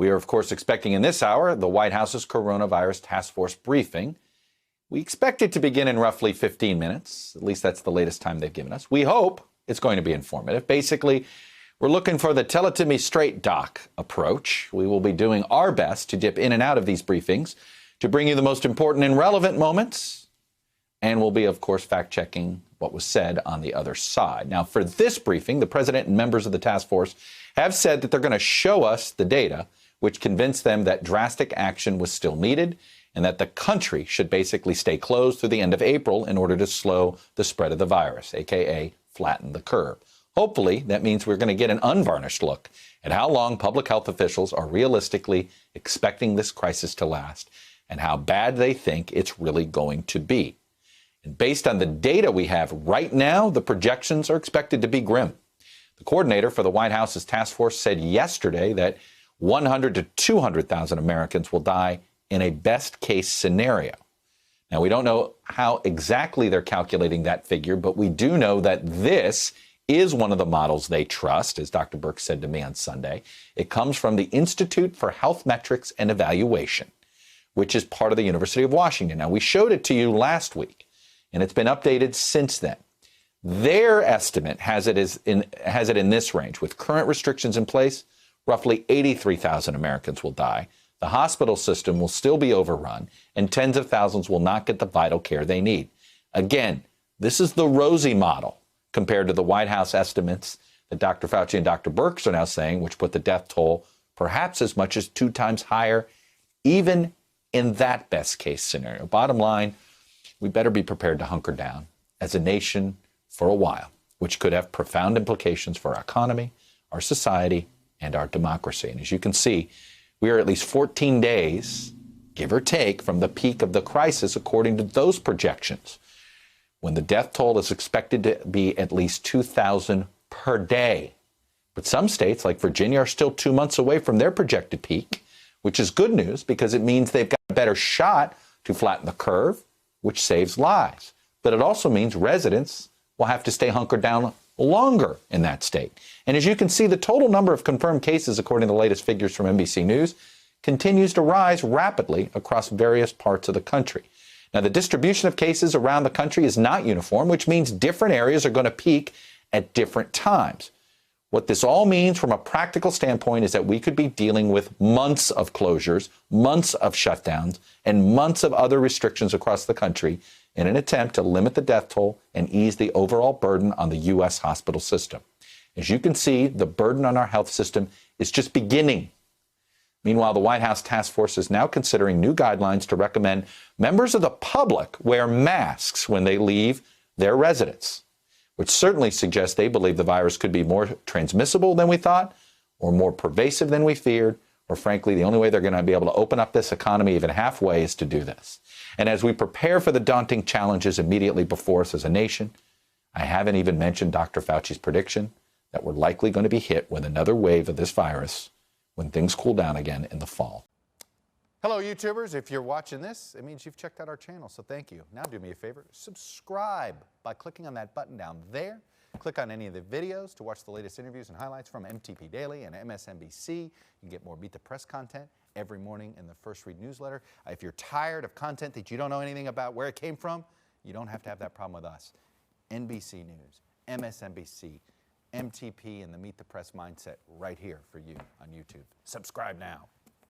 We are, of course, expecting in this hour the White House's coronavirus task force briefing. We expect it to begin in roughly 15 minutes. At least that's the latest time they've given us. We hope it's going to be informative. Basically, we're looking for the tell it to me straight doc approach. We will be doing our best to dip in and out of these briefings to bring you the most important and relevant moments. And we'll be, of course, fact-checking what was said on the other side. Now, for this briefing, the president and members of the task force have said that they're going to show us the data which convinced them that drastic action was still needed and that the country should basically stay closed through the end of April in order to slow the spread of the virus, a.k.a. flatten the curve. Hopefully, that means we're going to get an unvarnished look at how long public health officials are realistically expecting this crisis to last and how bad they think it's really going to be. And based on the data we have right now, the projections are expected to be grim. The coordinator for the White House's task force said yesterday that 100 to 200,000 Americans will die in a best-case scenario. Now, we don't know how exactly they're calculating that figure, but we do know that this is one of the models they trust, as Dr. Birx said to me on Sunday. It comes from the Institute for Health Metrics and Evaluation, which is part of the University of Washington. Now, we showed it to you last week, and it's been updated since then. Their estimate has it in this range. With current restrictions in place, roughly 83,000 Americans will die. The hospital system will still be overrun, and tens of thousands will not get the vital care they need. Again, this is the rosy model compared to the White House estimates that Dr. Fauci and Dr. Birx are now saying, which put the death toll perhaps as much as 2 times higher, even in that best-case scenario. Bottom line, we better be prepared to hunker down as a nation for a while, which could have profound implications for our economy, our society, and our democracy. And as you can see, we are at least 14 days, give or take, from the peak of the crisis, according to those projections, when the death toll is expected to be at least 2,000 per day. But some states, like Virginia, are still 2 months away from their projected peak, which is good news because it means they've got a better shot to flatten the curve, which saves lives. But it also means residents will have to stay hunkered down longer in that state. And as you can see, the total number of confirmed cases, according to the latest figures from NBC News, continues to rise rapidly across various parts of the country. Now, the distribution of cases around the country is not uniform, which means different areas are going to peak at different times. What this all means from a practical standpoint is that we could be dealing with months of closures, months of shutdowns, and months of other restrictions across the country in an attempt to limit the death toll and ease the overall burden on the U.S. hospital system. As you can see, the burden on our health system is just beginning. Meanwhile, the White House task force is now considering new guidelines to recommend members of the public wear masks when they leave their residence, which certainly suggests they believe the virus could be more transmissible than we thought, or more pervasive than we feared, or frankly, the only way they're going to be able to open up this economy even halfway is to do this. And as we prepare for the daunting challenges immediately before us as a nation, I haven't even mentioned Dr. Fauci's prediction that we're likely going to be hit with another wave of this virus when things cool down again in the fall. Hello, YouTubers. If you're watching this, it means you've checked out our channel, so thank you. Now do me a favor, subscribe by clicking on that button down there. Click on any of the videos to watch the latest interviews and highlights from MTP Daily and MSNBC. You can get more Meet the Press content every morning in the First Read newsletter. If you're tired of content that you don't know anything about where it came from, you don't have to have that problem with us. NBC News, MSNBC, MTP, and the Meet the Press mindset right here for you on YouTube. Subscribe now.